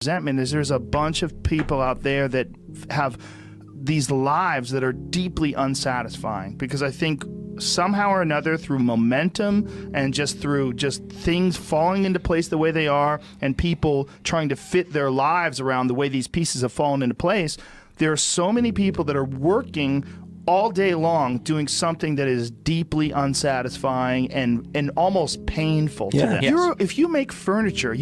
resentment is there's a bunch of people out there that have these lives that are deeply unsatisfying, because I think somehow or another, through momentum and just through just things falling into place the way they are, and people trying to fit their lives around the way these pieces have fallen into place, there are so many people that are working all day long doing something that is deeply unsatisfying and almost painful to them. Yes. If you make furniture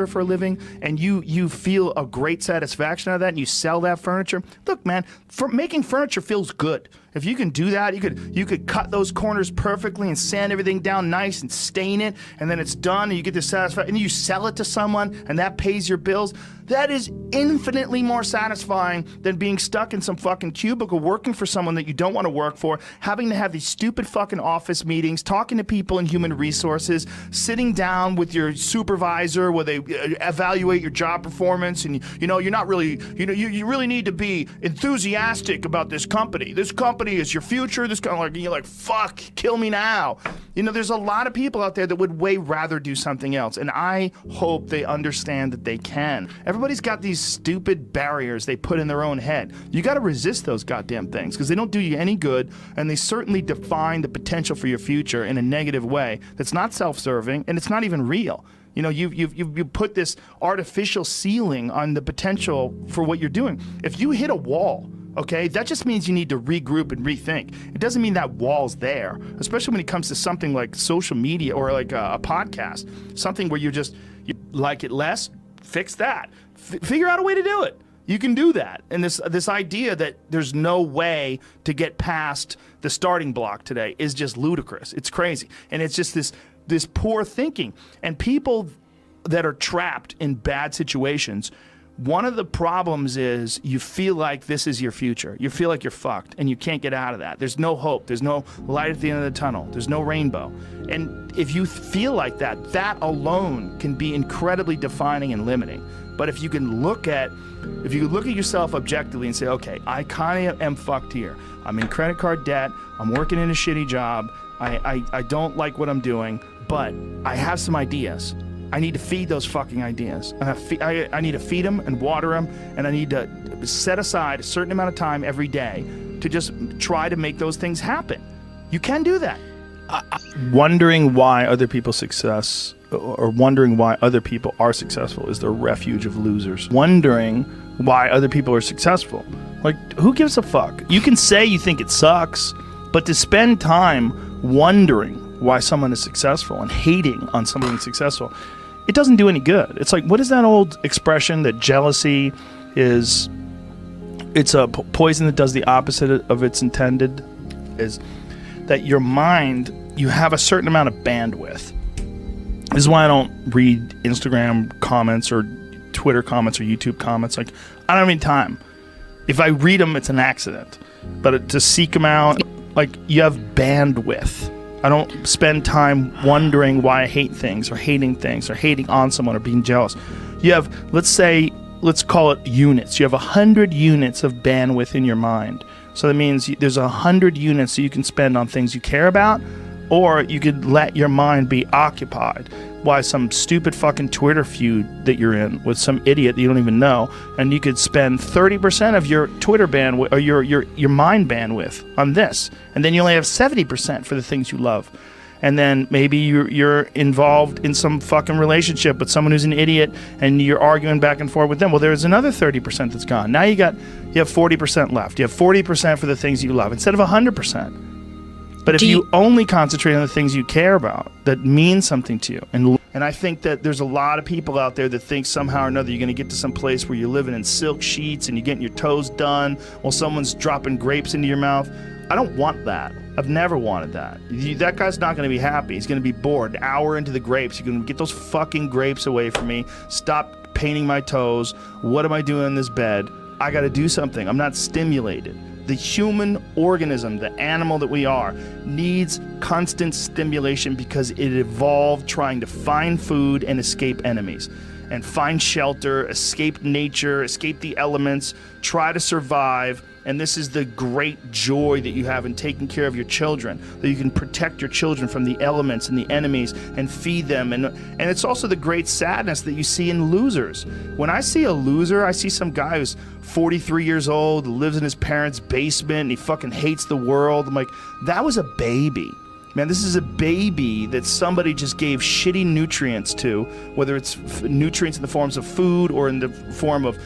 for a living, and you feel a great satisfaction out of that, and you sell that furniture, look, man, making furniture feels good. If you can do that, you could cut those corners perfectly and sand everything down nice and stain it, and then it's done, and you get the satisfaction, and you sell it to someone, and that pays your bills. That is infinitely more satisfying than being stuck in some fucking cubicle working for someone that you don't want to work for, having to have these stupid fucking office meetings, talking to people in human resources, sitting down with your supervisor where they evaluate your job performance, and you're not really, you really need to be enthusiastic about this company. This company is your future. This kind of like, you're like, fuck, kill me now. There's a lot of people out there that would way rather do something else, and I hope they understand that they can. Everybody's got these stupid barriers they put in their own head. You got to resist those goddamn things, because they don't do you any good, and they certainly define the potential for your future in a negative way that's not self-serving, and it's not even real. You put this artificial ceiling on the potential for what you're doing. If you hit a wall, okay, that just means you need to regroup and rethink. It doesn't mean that wall's there, especially when it comes to something like social media or like a podcast, something where you like it less, fix that. Figure out a way to do it. You can do that. And this idea that there's no way to get past the starting block today is just ludicrous. It's crazy. And it's just this poor thinking. And people that are trapped in bad situations, one of the problems is you feel like this is your future. You feel like you're fucked and you can't get out of that. There's no hope. There's no light at the end of the tunnel. There's no rainbow. And if you feel like that, that alone can be incredibly defining and limiting. But if you look at yourself objectively and say, okay, I kind of am fucked here. I'm in credit card debt. I'm working in a shitty job. I don't like what I'm doing, but I have some ideas. I need to feed those fucking ideas. I need to feed them and water them, and I need to set aside a certain amount of time every day to just try to make those things happen. You can do that. Wondering why other people's success, or wondering why other people are successful, is the refuge of losers. Wondering why other people are successful. Like, who gives a fuck? You can say you think it sucks, but to spend time wondering why someone is successful and hating on someone who's successful, it doesn't do any good. It's like, what is that old expression that jealousy is, it's a poison that does the opposite of its intended, is that your mind, you have a certain amount of bandwidth. This is why I don't read Instagram comments or Twitter comments or YouTube comments. Like, I don't have any time. If I read them, it's an accident. But to seek them out, like, you have bandwidth. I don't spend time wondering why I hate things or hating on someone or being jealous. You have, let's call it units. You have 100 units of bandwidth in your mind. So that means there's 100 units that you can spend on things you care about, or you could let your mind be occupied by some stupid fucking Twitter feud that you're in with some idiot that you don't even know, and you could spend 30% of your Twitter bandwidth or your mind bandwidth on this, and then you only have 70% for the things you love. And then maybe you're involved in some fucking relationship with someone who's an idiot, and you're arguing back and forth with them. Well, there's another 30% that's gone. Now you have 40% left. You have 40% for the things you love instead of 100%. But if you only concentrate on the things you care about that mean something to you, and I think that there's a lot of people out there that think somehow or another you're going to get to some place where you're living in silk sheets and you're getting your toes done while someone's dropping grapes into your mouth. I don't want that. I've never wanted that. That guy's not going to be happy. He's going to be bored. An hour into the grapes, you're going to get those fucking grapes away from me. Stop painting my toes. What am I doing in this bed? I got to do something. I'm not stimulated. The human organism, the animal that we are, needs constant stimulation because it evolved trying to find food and escape enemies, and find shelter, escape nature, escape the elements, try to survive. And this is the great joy that you have in taking care of your children, that you can protect your children from the elements and the enemies and feed them. And it's also the great sadness that you see in losers. When I see a loser, I see some guy who's 43 years old, lives in his parents' basement, and he fucking hates the world. I'm like, that was a baby. Man, this is a baby that somebody just gave shitty nutrients to, whether it's nutrients in the forms of food or in the form of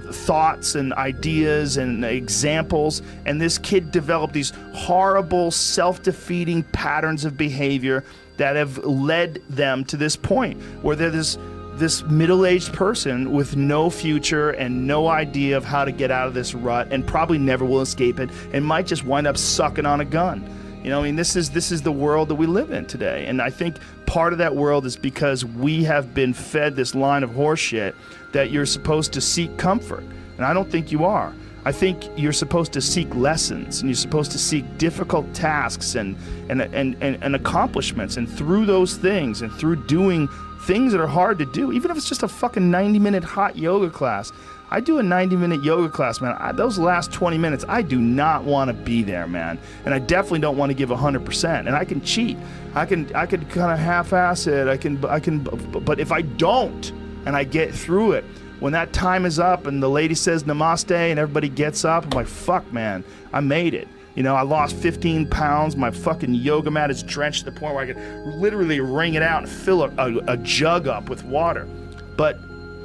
thoughts and ideas and examples, and this kid developed these horrible self-defeating patterns of behavior that have led them to this point where they're this middle-aged person with no future and no idea of how to get out of this rut, and probably never will escape it, and might just wind up sucking on a gun. You know, I mean, this is the world that we live in today. And I think part of that world is because we have been fed this line of horseshit that you're supposed to seek comfort. And I don't think you are. I think you're supposed to seek lessons, and you're supposed to seek difficult tasks and accomplishments. And through those things, and through doing things that are hard to do, even if it's just a fucking 90-minute hot yoga class. I do a 90-minute yoga class, man. Those last 20 minutes, I do not want to be there, man. And I definitely don't want to give 100%. And I can cheat. I can kind of half-ass it. I can. But if I don't, and I get through it, when that time is up and the lady says namaste and everybody gets up, I'm like, fuck, man, I made it. You know, I lost 15 pounds. My fucking yoga mat is drenched to the point where I could literally wring it out and fill a jug up with water. But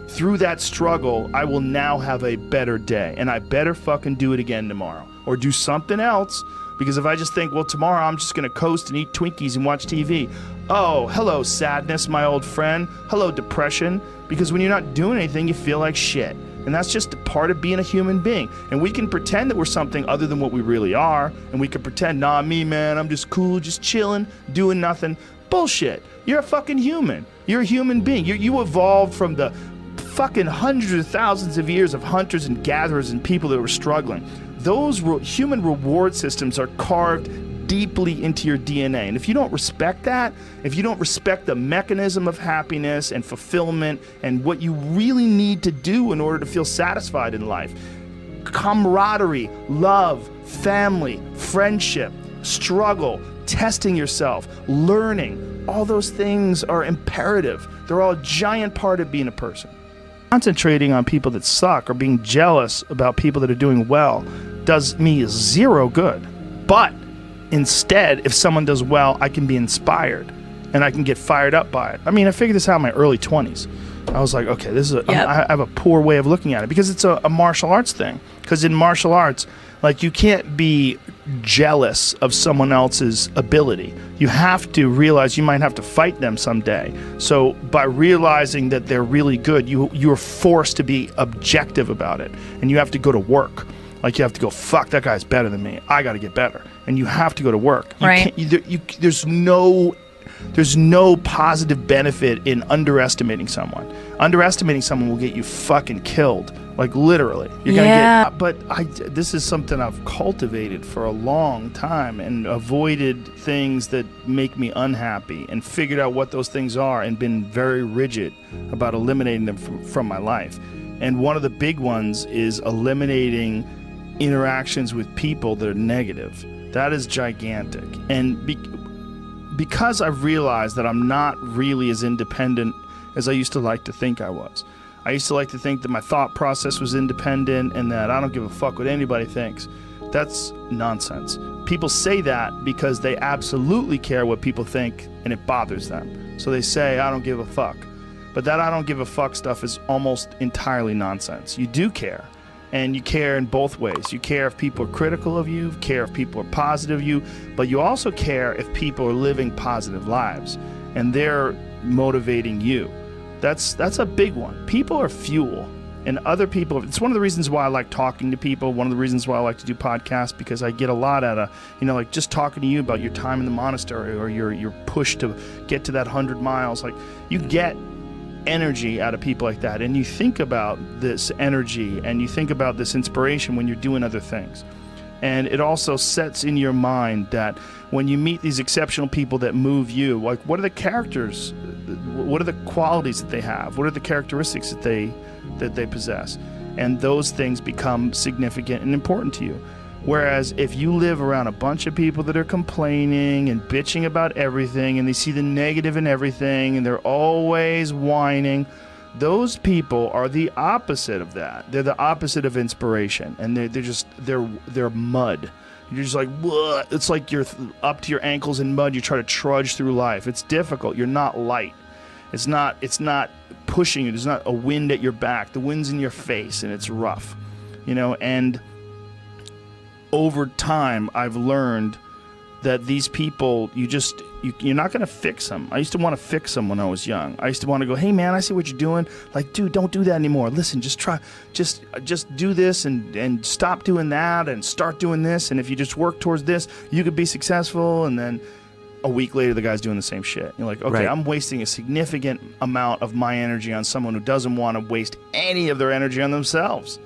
through that struggle, I will now have a better day, and I better fucking do it again tomorrow or do something else, because if I just think, well, tomorrow I'm just going to coast and eat Twinkies and watch TV. Oh, hello, sadness, my old friend. Hello, depression. Because when you're not doing anything, you feel like shit. And that's just a part of being a human being. And we can pretend that we're something other than what we really are. And we can pretend, nah, me, man, I'm just cool, just chilling, doing nothing. Bullshit. You're a fucking human. You're a human being. You evolved from the fucking hundreds of thousands of years of hunters and gatherers and people that were struggling. Those human reward systems are carved deeply into your DNA. And if you don't respect that, if you don't respect the mechanism of happiness and fulfillment and what you really need to do in order to feel satisfied in life, camaraderie, love, family, friendship, struggle, testing yourself, learning, all those things are imperative. They're all a giant part of being a person. Concentrating on people that suck or being jealous about people that are doing well does me zero good. But instead, if someone does well, I can be inspired and I can get fired up by it. I mean, I figured this out in my early 20s. I was like, okay, this is I have a poor way of looking at it, because it's a martial arts thing. Because in martial arts, like, you can't be jealous of someone else's ability. You have to realize you might have to fight them someday. So by realizing that they're really good, you're forced to be objective about it. And you have to go to work. Like, you have to go, fuck, that guy's better than me. I got to get better. And you have to go to work. Right. There's no positive benefit in underestimating someone. Underestimating someone will get you fucking killed. Like, literally. You're gonna get. But this is something I've cultivated for a long time and avoided things that make me unhappy and figured out what those things are and been very rigid about eliminating them from my life. And one of the big ones is eliminating interactions with people that are negative. That is gigantic. And because I've realized that I'm not really as independent as I used to like to think I was. I used to like to think that my thought process was independent and that I don't give a fuck what anybody thinks. That's nonsense. People say that because they absolutely care what people think and it bothers them. So they say, I don't give a fuck. But that I don't give a fuck stuff is almost entirely nonsense. You do care. And you care in both ways. You care if people are critical of you, care if people are positive of you, but you also care if people are living positive lives and they're motivating you. That's a big one. People are fuel, and other people, it's one of the reasons why I like talking to people, one of the reasons why I like to do podcasts, because I get a lot out of, like just talking to you about your time in the monastery or your push to get to that 100 miles. Like, you get energy out of people like that, and you think about this energy and you think about this inspiration when you're doing other things. And it also sets in your mind that when you meet these exceptional people that move you, like, what are the characters, what are the qualities that they have, what are the characteristics that they possess? and those things become significant and important to you. Whereas if you live around a bunch of people that are complaining and bitching about everything, and they see the negative in everything, and they're always whining, those people are the opposite of that. They're the opposite of inspiration, and they're mud. You're just like, what? It's like you're up to your ankles in mud. You try to trudge through life. It's difficult. You're not light. It's not pushing you. There's not a wind at your back. The wind's in your face, and it's rough, and over time, I've learned that these people, you're not going to fix them. I used to want to fix them when I was young. I used to want to go, hey man, I see what you're doing. Like, dude, don't do that anymore. Listen, just do this and stop doing that and start doing this. And if you just work towards this, you could be successful. And then a week later, the guy's doing the same shit. You're like, okay, right. I'm wasting a significant amount of my energy on someone who doesn't want to waste any of their energy on themselves.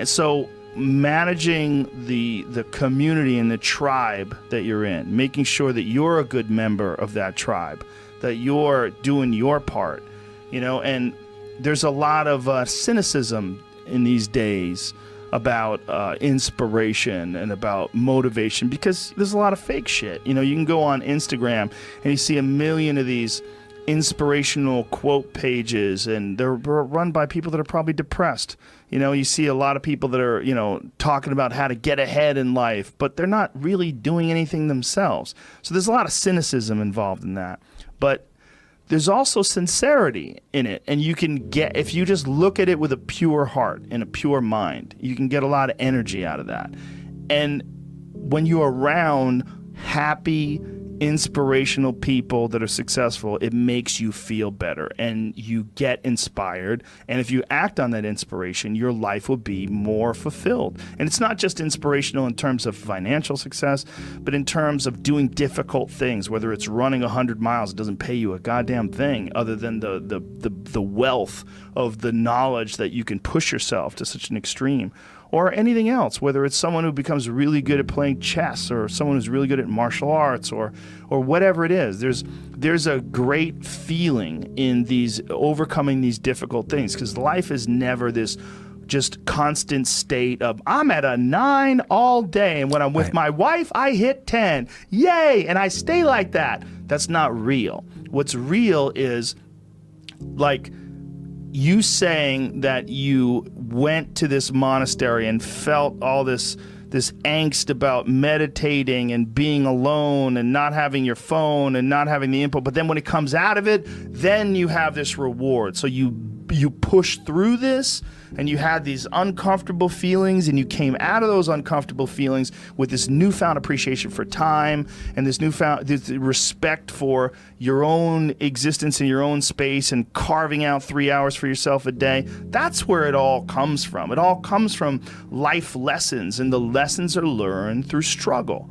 And so managing the community and the tribe that you're in, making sure that you're a good member of that tribe, that you're doing your part, and there's a lot of cynicism in these days about inspiration and about motivation, because there's a lot of fake shit. You can go on Instagram and you see a million of these inspirational quote pages, and they're run by people that are probably depressed. You see a lot of people that are, talking about how to get ahead in life, but they're not really doing anything themselves. So there's a lot of cynicism involved in that. But there's also sincerity in it. And you can get, if you just look at it with a pure heart and a pure mind, you can get a lot of energy out of that. And when you're around happy, inspirational people that are successful, it makes you feel better and you get inspired. And if you act on that inspiration, your life will be more fulfilled. And it's not just inspirational in terms of financial success, but in terms of doing difficult things, whether it's running 100 miles, it doesn't pay you a goddamn thing other than the wealth of the knowledge that you can push yourself to such an extreme. Or anything else, whether it's someone who becomes really good at playing chess, or someone who's really good at martial arts, or whatever it is. There's a great feeling in these overcoming these difficult things, because life is never this just constant state of I'm at a 9 all day, and when I'm with my wife, I hit 10. Yay! And I stay like that. That's not real. What's real is like you saying that you went to this monastery and felt all this angst about meditating and being alone and not having your phone and not having the input, but then when it comes out of it, then you have this reward. So you push through this, and you had these uncomfortable feelings, and you came out of those uncomfortable feelings with this newfound appreciation for time and this respect for your own existence in your own space and carving out 3 hours for yourself a day. That's where it all comes from. It all comes from life lessons, and the lessons are learned through struggle.